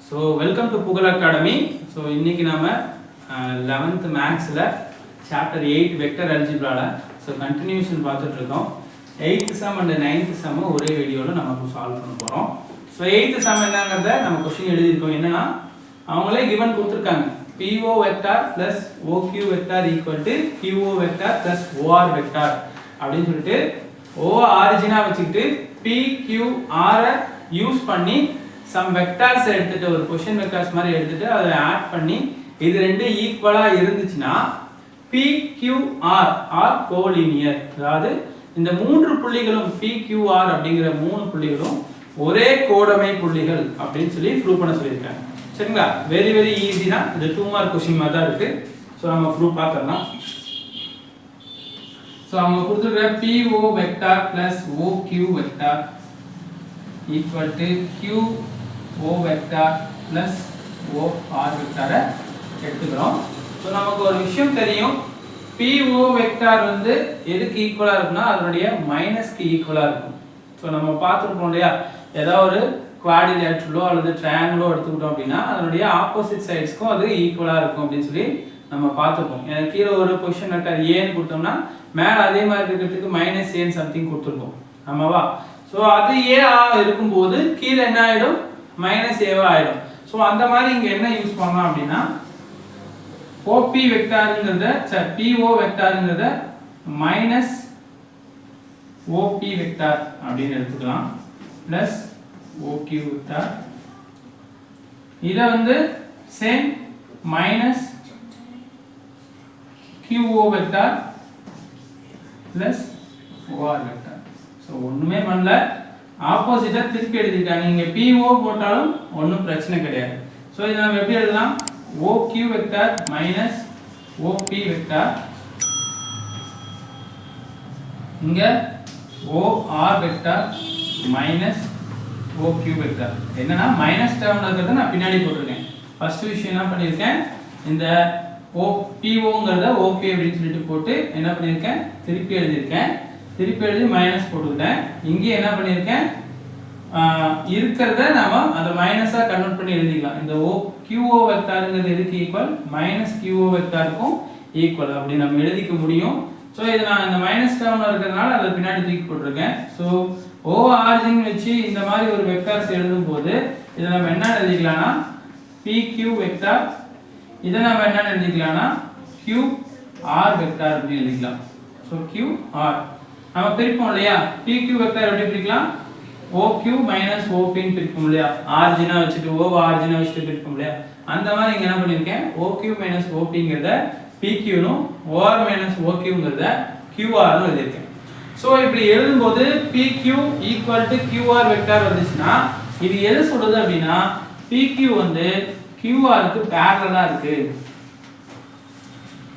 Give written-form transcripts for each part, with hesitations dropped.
So welcome to Pugal Academy. So இன்னைக்கு நாம 11th Mathsல chapter 8 vector algebra so continuation பார்த்துட்டு இருக்கோம். 8th sum and 9th sum ஒரே வீடியோல நம்ம சால்வ் பண்ண போறோம். So 8th sum என்னங்கறத நம்ம क्वेश्चन எழுதி இருக்கோம். என்னன்னா அவங்களே given கொடுத்திருக்காங்க. PO vector plus OQ vector equal to QO vector plus OR vector அப்படினு சொல்லிட்டு O ஆரிஜினா வச்சிட்டு PQR யூஸ் பண்ணி some vectors எடுத்துட்டு ஒரு question vectors மாதிரி எடுத்துட்டு அதை ஆட் பண்ணி இது ரெண்டு ஈக்குவலா இருந்துச்சுனா PQR ஆர் கோலினியர், அதாவது இந்த மூன்று புள்ளிகளும் PQR அப்படிங்கிற மூணு புள்ளிகளும் ஒரே கோடமை புள்ளிகள் அப்படினு சொல்லி ப்ரூவ் பண்ண சொல்லிருக்காங்க. சரிங்களா? வெரி வெரி ஈஸி தான். இது 2 மார்க் क्वेश्चन மாதிரி தான் இருக்கு. சோ நம்ம ப்ரூவ் பார்க்கலாம். சோ அவங்க கொடுத்திருக்கிற PO vector OQ vector equal to QO vector plus OR vector எடுத்துக்கிறோம். ஸோ நமக்கு ஒரு விஷயம் தெரியும், PO வெக்டார் வந்து எதுக்கு ஈக்குவலா இருக்குன்னா அதனுடைய மைனஸ்க்கு ஈக்குவலா இருக்கும். ஸோ நம்ம பார்த்துருப்போம் இல்லையா, ஏதாவது ஒரு குவாடிலேட்டரலோ அல்லது ட்ரையாங்கிளோ எடுத்துக்கிட்டோம் அப்படின்னா அதனுடைய ஆப்போசிட் சைட்ஸ்க்கும் அது ஈக்குவலா இருக்கும் அப்படின்னு சொல்லி நம்ம பார்த்துருப்போம். எனக்கு கீழே ஒரு பொசிஷன் வெக்டார் ஏன்னு கொடுத்தோம்னா மேலே அதே மாதிரி இருக்கிறதுக்கு மைனஸ் ஏன்னு சம்திங் கொடுத்துருக்கோம், ஆமாவா? ஸோ அது ஏ இருக்கும்போது கீழே என்ன ஆகிடும், மைனஸ் ஏவா ஆகிடும். ஸோ அந்த மாதிரி இங்கே என்ன யூஸ் பண்ணலாம் அப்படின்னா OP வெக்டாருங்கிறத PO வெக்டாருங்கிறத மைனஸ் OP வெக்டார் அப்படின்னு எடுத்துக்கலாம் பிளஸ் OQ வெக்டார். இதை வந்து same minus QO vector plus OR vector. So ஒன்றுமே பண்ணல, ஆப்போசிட்டாக திருப்பி எழுதிருக்காங்க. நீங்கள் PO போட்டாலும் ஒன்றும் பிரச்சனை கிடையாது. ஸோ இதை நம்ம எப்படி எழுதலாம், OQ vector minus OP vector, இங்கே OR vector minus OQ vector. என்னன்னா மைனஸ் டேர்ம்ல இருக்கிறத நான் பின்னாடி போட்டிருக்கேன். ஃபர்ஸ்ட் விஷயம் என்ன பண்ணியிருக்கேன், இந்த POங்கிறத OP அப்படின்னு சொல்லிட்டு போட்டு என்ன பண்ணியிருக்கேன், திருப்பி எழுதியிருக்கேன். திருப்பி எழுதி மைனஸ் போட்டுக்கிட்டேன். இங்கே என்ன பண்ணியிருக்கேன், இருக்கிறத நாம அந்த மைனஸா கன்வெர்ட் பண்ணி எழுதிக்கலாம். இந்த QO வெக்டாருங்கிறது எதுக்கு ஈக்குவல், மைனஸ் QO வெக்டாருக்கும் ஈக்குவல் அப்படி நம்ம எழுதிக்க முடியும். ஸோ இது நான் இந்த மைனஸ் டேர்ம்ல இருக்கிறதுனால அதை பின்னாடி தூக்கி போட்டிருக்கேன். ஸோ O ஆரிஜின் வச்சு இந்த மாதிரி ஒரு வெக்டார்ஸ் எழுதும் போது இதை நம்ம என்ன எழுதிக்கலாம்னா PQ வெக்டார், இதை நம்ம என்ன எழுதிக்கலாம்னா QR வெக்டார் அப்படின்னு எழுதிக்கலாம். ஸோ QR நம்ம பிரிப்போம் இல்லையா, PQ வெக்டார் எப்படி பிரிக்கலாம், OQ மைனஸ் OP ன்னு பிரிப்போம் இல்லையா, ஆரிஜினா வச்சுட்டு O ஆரிஜினா வச்சுட்டு பிரிப்போம் இல்லையா, அந்த மாதிரி இங்க என்ன பண்ணிருக்கேன், OQ மைனஸ் OPங்கிறத PQ னும் OR மைனஸ் OQங்கிறத QR னு எழுதிருக்கேன். சோ இப்படி எழுதும்போது PQ equal to QR vector வந்துச்சுன்னா இது எது சொல்லுது அப்படின்னா PQ வந்து QR க்கு parallel-ஆ இருக்கு.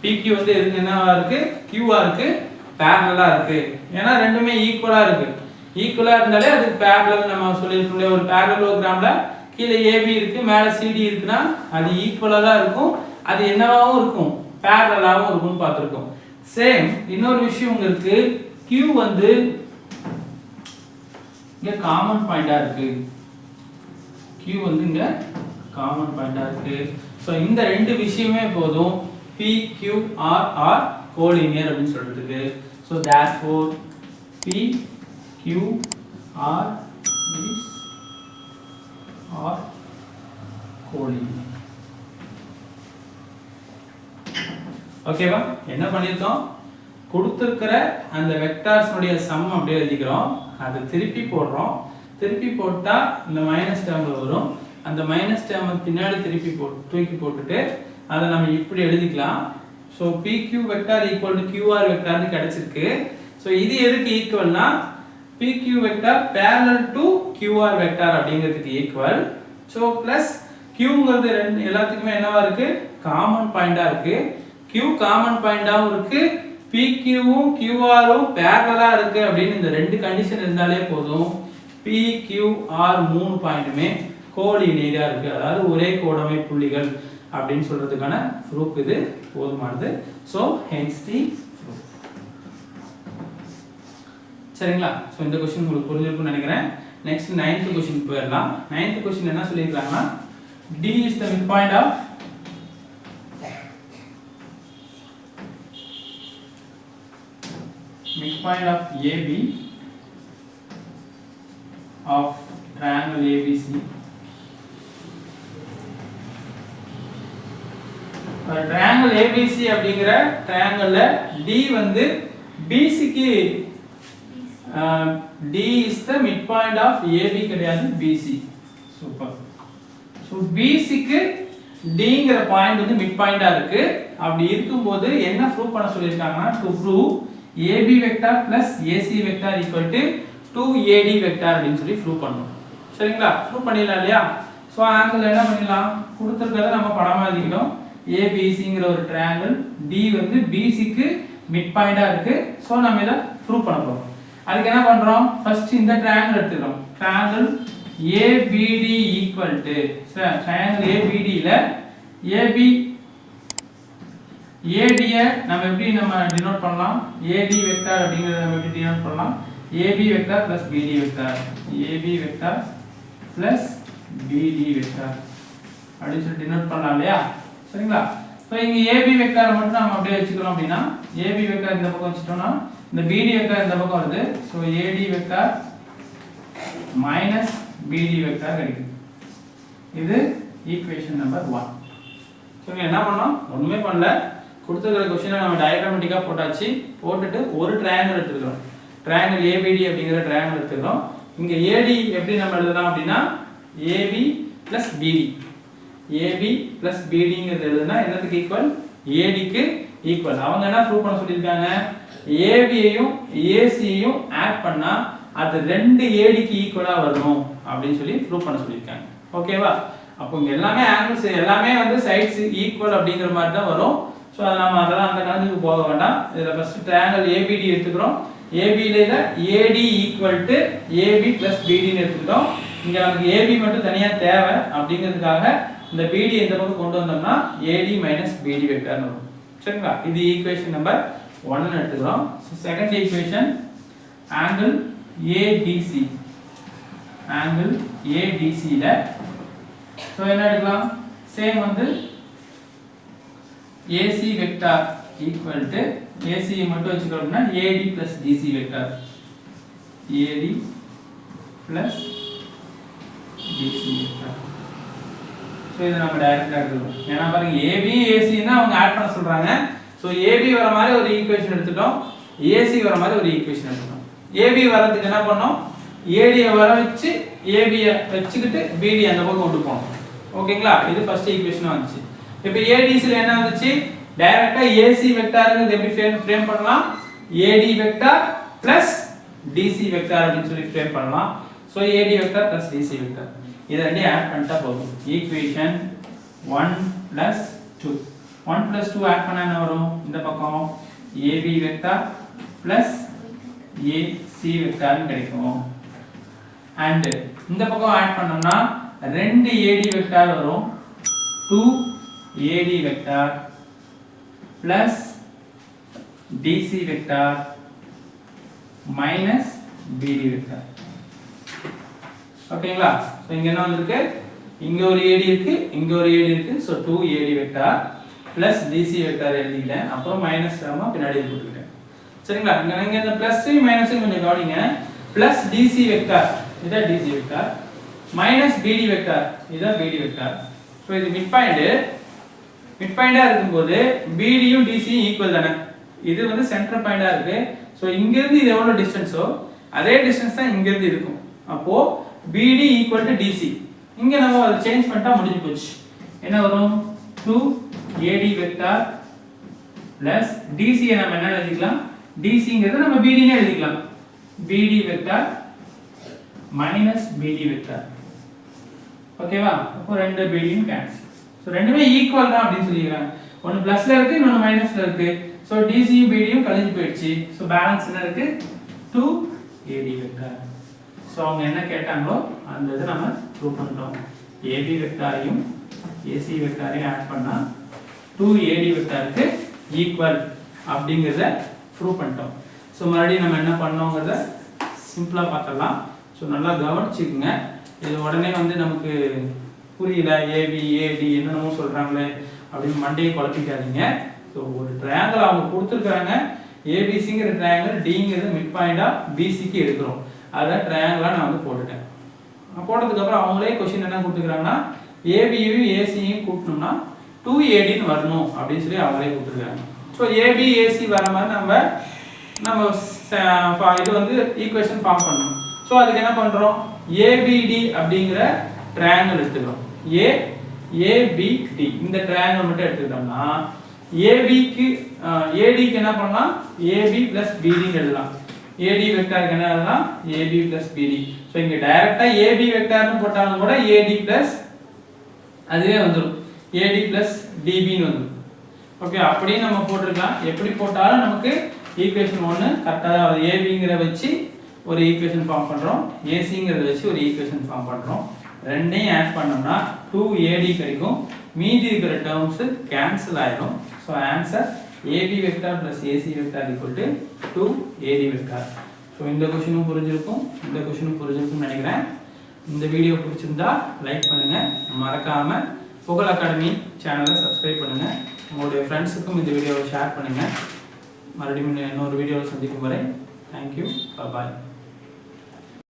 PQ வந்து எதுக்கு என்னவா இருக்கு, QR க்கு parallel-ஆ இருக்கு. ஏன்னா ரெண்டுமே ஈக்குவலா இருக்கு. ஈக்குவலா இருந்தாலே அது parallel. நம்ம சொல்லிருக்கோம் ஒரு parallelogram-ல கீழே AB இருக்கு மேலே CD இருக்குன்னா அது ஈக்குவலா தான் இருக்கும். அது என்னவாவும் இருக்கும், parallel-ஆவும் இருக்கும்னு பார்த்திருக்கோம். சேம் இன்னொரு விஷயம் இருக்கு, Q வந்து இங்க காமன் பாயிண்டா இருக்கு. Q வந்து இங்க காமன் பாயிண்டா இருக்கு. சோ இந்த ரெண்டு விஷயமே போதும் PQR are collinear அப்படினு சொல்றதுக்கு. So therefore PQR is are collinear. ஓகேவா? என்ன பண்ணிருக்கோம், கொடுத்திருக்கிற அந்த வெக்டார்ஸ் உடைய சம் அப்படியே எழுதிக்கிறோம். அதை திருப்பி போடுறோம். திருப்பி போட்டா இந்த மைனஸ் டேர்ம்ல வரும். அந்த மைனஸ் டேர்மை பின்னாடி திருப்பி தூக்கி போட்டுட்டு அதை நம்ம இப்படி எழுதிக்கலாம். So PQ vector equal to QR வெக்டார்னு கிடைச்சிருக்கு. ஸோ இது எதுக்கு ஈக்குவல்னா PQ vector parallel to QR vector அப்படிங்கிறதுக்கு ஈக்குவல். ஸோ பிளஸ் Qங்கிறது எல்லாத்துக்குமே என்னவா இருக்கு, காமன் பாயிண்டா இருக்கு. Q காமன் பாயிண்டாவும் இருக்கு, PQவும் QRவும் parallel-ஆ இருக்கு அப்படின்னு இந்த ரெண்டு கண்டிஷன் இருந்தாலே போதும். PQR மூணு பாயிண்ட்டுமே கோலினியரா இருக்கு, அதாவது ஒரே கோடமை புள்ளிகள் அப்படின்னு சொல்றதுக்கான ப்ரூஃப் இது போதுமானது. சோ ஹென்ஸ் தி ப்ரூஃப். சரிங்களா? சோ இந்த क्वेश्चन உங்களுக்கு புரிஞ்சிருக்கும்னு நினைக்கிறேன். நெக்ஸ்ட் 9th क्वेश्चन போயிடலாம். 9th क्वेश्चन என்ன சொல்லிருக்காங்கன்னா D is the midpoint of AB of triangle ABC. triangle ABC அப்படிங்கற triangle D வந்து BC க்கு D is the midpoint of AB கிடையாது BC. சூப்பர். So BC க்கு D ங்கற பாயிண்ட் வந்து midpoint-ஆ இருக்கு. அப்படி இருக்கும்போது என்ன ப்ரூவ் பண்ண சொல்லிருக்காங்கன்னா to prove AB vector plus AC vector equal to 2AD vector அப்படினு சொல்லி ப்ரூவ் பண்ணனும். சரிங்களா? ப்ரூவ் பண்ணிடலாம் இல்லையா? சோ ஆங்கிள் என்ன பண்ணிடலாம்? கொடுத்திருக்கிறத நம்ம படமா எழுதிக்கிறோம். ABCங்கிற ஒரு triangle D வந்து BC க்கு midpoint-ஆ இருக்கு. சோ நாம இத ப்ரூவ் பண்ண போறோம். அதுக்கு என்ன பண்றோம்? ஃபர்ஸ்ட் இந்த triangle எடுத்துக்கிறோம். triangle ABD equal to triangle ABD ல AB AD நம்ம எப்படி நம்ம டினோட் பண்ணலாம்? AD வெக்டார் அப்படிங்கறத நம்ம எப்படி டினோட் பண்ணலாம்? AB vector plus BD vector. AB vector plus BD vector அப்படி சொல்லி டினோட் பண்ணலாம் இல்லையா? சரிங்களா? சோ இங்க AB வெக்டார் மட்டும் நாம அப்படியே வெச்சுக்கிறோம் அப்படினா AB வெக்டார் இந்த பக்கம் வச்சிட்டோம்னா இந்த BD வெக்டார் இந்த பக்கம் வருது. So AD vector minus BD vector கிடைக்குது. இது ஈக்குவேஷன் நம்பர் 1. சோ என்ன பண்ணோம்? ஒண்ணுமே பண்ணல. கொடுத்திருக்கிற क्वेश्चन நம்ம டயகிராமேட்டிக்கா போட்டாச்சு. போட்டுட்டு ஒரு ட்ரையாங்கிள் எடுத்துக்கிறோம். ட்ரையாங்கிள் ABD அப்படிங்கற ட்ரையாங்கிள் எடுத்துக்கிறோம். இங்க AD எப்படி நம்ம எழுதலாம் அப்படினா AB plus BD. AB plus BD ங்கிறது எழுதுனா என்னதுக்கு ஈக்குவல்? AD க்கு ஈக்குவல். அவங்க என்ன ப்ரூவ் பண்ண சொல்லிருக்காங்க? AB யையும் AC யையும் ஆட் பண்ணா அது ரெண்டு AD க்கு ஈக்குவலா வரணும் அப்படினு சொல்லி ப்ரூவ் பண்ண சொல்லிருக்காங்க. ஓகேவா? அப்போ இங்க எல்லாமே ஆங்கிள்ஸ் எல்லாமே வந்து சைட்ஸ் ஈக்குவல் அப்படிங்கிற மாதிரி தான் வரும். சோ நாம அதெல்லாம் அந்த கணக்குக்கு போக வேண்டாம். இதுல ஃபர்ஸ்ட் ட்ரையாங்கிள் ABD எடுத்துக்கிறோம். AB ல AD equal to AB plus BD ன்னு எடுத்துக்கிறோம். இங்க நமக்கு AB மட்டும் தனியா தேவை அப்படிங்கிறதுக்காக இந்த BD இந்த பக்கம் கொண்டு வந்தோம்னா AD minus BD வெக்டார்னு வரும். சரிங்களா? இது ஈக்குவேஷன் நம்பர் 1 ன்னு எடுத்துக்கிறோம். So second equation angle ABC. angle ABC ல சோ என்ன எடுக்கலாம்? சேம் வந்து AC vector equal to AC மட்டும் வெச்சுக்கிறோம்னா AD plus DC vector. AD plus DC vector. So இத நம்ம டைரக்டா எடுத்துறோம். ஏன்னா பாருங்க AB AC னா அவங்க ஆட் பண்ண சொல்றாங்க. சோ AB வர மாதிரி ஒரு ஈக்குவேஷன் எடுத்துட்டோம். AC வர மாதிரி ஒரு ஈக்குவேஷன் எடுத்துட்டோம். AB வரதுக்கு என்ன பண்ணோம்? AD வர வச்சு AB வெச்சிட்டு BD அந்த பக்கம் கொண்டு போறோம். ஓகேங்களா? இது ஃபர்ஸ்ட் ஈக்குவேஷன் வந்துச்சு. இப்போ ADC ல என்ன வந்துச்சு? டைரக்ட்டா AC வெக்டார்ங்கிறது எப்படி ஃப்ரேம் பண்ணலாம்? AD vector plus DC vector அப்படி சொல்லி ஃப்ரேம் பண்ணலாம். So AD vector plus DC vector. இத ரெண்டையும் ஆட் பண்ணிட்டா போதும். Equation 1 plus 2. 1 plus 2 ஆட் பண்ணா என்ன வரும்? இந்த பக்கம் AB வெக்டார் plus AC வெக்டார்னு கிடைக்கும். and இந்த பக்கம் ஆட் பண்ணோம்னா ரெண்டு AD வெக்டார் வரும். 2AD vector plus DC vector minus BD vector. ஓகேங்களா? சோ இங்க என்ன வந்திருக்கு? இங்க ஒரு AD இருக்கு, இங்க ஒரு AD இருக்கு. So 2AD vector plus DC vector எழுதிட்டேன். அப்புறம் மைனஸ் டேர்மா பின்னாடி போட்டுட்டேன். சரிங்களா? இங்க இந்த பிளஸ்ஸையும் மைனஸையும் கொஞ்சம் கவனிங்க. plus DC வெக்டார் இது DC vector minus BD vector இது BD வெக்டார். சோ இது மிட்பாயிண்டா இருக்கும்போது BD யும் DC யும் ஈக்குவல் தானே. இது வந்து சென்டர் பாயிண்டா இருக்கு. சோ இங்க இருந்து இது எவ்வளவு டிஸ்டன்ஸோ அதே டிஸ்டன்ஸ் தான் இங்க இருந்து இருக்கும். அப்போ BD ஈக்குவல் டு DC. இங்க நம்ம அதை சேஞ்ச் பண்ணிட்டா முடிஞ்சு போச்சு. என்ன வரும்? 2AD வெக்டார் plus DC யை நம்ம என்ன எழுதிக்கலாம்? DCங்கிறது நம்ம BD னே எழுதிக்கலாம். BD vector minus BD vector. ஓகேவா? அப்போ ரெண்டு BD யும் கேன்சல். சோ ரெண்டுமே ஈக்குவல் தான் அப்படி சொல்லிருக்காங்க. ஒன்னு பிளஸ்ல இருக்கு, இன்னொன்னு மைனஸ்ல இருக்கு. சோ DC யும் BD யும் கழிஞ்சு போயிடுச்சு. சோ பேலன்ஸ் என்ன இருக்கு? 2AD vector. சோ அவங்க என்ன கேட்டாங்களோ அந்த இத நம்ம ப்ரூவ் பண்ணிட்டோம். AB வெக்டாரையும் AC வெக்டாரையும் ஆட் பண்ணா 2AD வெக்டாருக்கு ஈக்குவல் அப்படிங்கறத ப்ரூவ் பண்ணிட்டோம். சோ மறுபடியும் நம்ம என்ன பண்ணோம்ங்கறத சிம்பிளா பார்க்கலாம். சோ நல்லா கவனிச்சுக்கங்க. இது உடனே வந்து நமக்கு புரியல ஏபி ஏடி என்னென்னமோ சொல்கிறாங்களே அப்படின்னு மண்டையை குழப்பிக்காதீங்க. ஸோ ஒரு ட்ரையாங்கிள் அவங்க கொடுத்துருக்குறாங்க, ஏபிசிங்கிற ட்ரையாங்கிள் டிங்கிறது மிட் பாயிண்டாக பிசிக்கு எடுக்கிறோம். அதை ட்ரையாங்கிளாக நான் வந்து போட்டுட்டேன். போட்டதுக்கப்புறம் அவங்களே கொஸ்டின் என்ன கொடுத்துருக்காங்கன்னா ஏபியும் ஏசியும் கூட்டணும்னா 2ADன்னு வரணும் அப்படின்னு சொல்லி அவங்களே கொடுத்துருக்காங்க. ஸோ ஏபி ஏசி வர மாதிரி நம்ம இது வந்து ஈக்குவேஷன் ஃபார்ம் பண்ணணும். ஸோ அதுக்கு என்ன பண்ணுறோம், ஏபிடி அப்படிங்கிற ட்ரையாங்கிள் எடுத்துக்கிறோம். ஏபிடி இந்த ட்ரையாங்கிள் மட்டும் எடுத்துக்கிட்டோம்னா ஏபிக்கு ஏடிக்கு என்ன பண்ணலாம், ஏபி பிளஸ் பிடின்னு எழுதலாம். ஏடி வெக்டாருக்கு என்ன எழுதலாம், ஏபி பிளஸ் பிடி. ஸோ இங்கே டைரக்டா ஏபி வெக்டார்னு போட்டாலும் கூட ஏடி பிளஸ் அதுவே வந்துடும், ஏடி பிளஸ் டிபின்னு வந்துடும். ஓகே, அப்படியே நம்ம போட்டுருக்கலாம். எப்படி போட்டாலும் நமக்கு ஈக்குவேஷன் ஒன்று கரெக்டாக தான் வருது. ஏபிங்கிற வச்சு ஒரு ஈக்குவேஷன் ஃபார்ம் பண்ணுறோம், ஏசிங்கிறத வச்சு ஒரு ஈக்குவேஷன் ஃபார்ம் பண்ணுறோம். ரெண்டையும் ஆட் பண்ணோம்னா 2AD கிடைக்கும். மீதி இருக்கிற டேர்ம்ஸ் கேன்சல் ஆயிடும். So answer AB vector plus AC vector equal to 2AD vector. So இந்த கொஷினும் புரிஞ்சிருக்கும், இந்த கொஷினும் புரிஞ்சிருக்கும்னு நினைக்கிறேன். இந்த வீடியோ பிடிச்சிருந்தா லைக் பண்ணுங்கள், மறக்காமல் புகழ் அகாடமி சேனலை சப்ஸ்கிரைப் பண்ணுங்கள், உங்களுடைய ஃப்ரெண்ட்ஸுக்கும் இந்த வீடியோவை ஷேர் பண்ணுங்கள். மறுபடியும் இன்னொரு வீடியோவில் சந்திக்கும் வரை தேங்க்யூ, பாய்.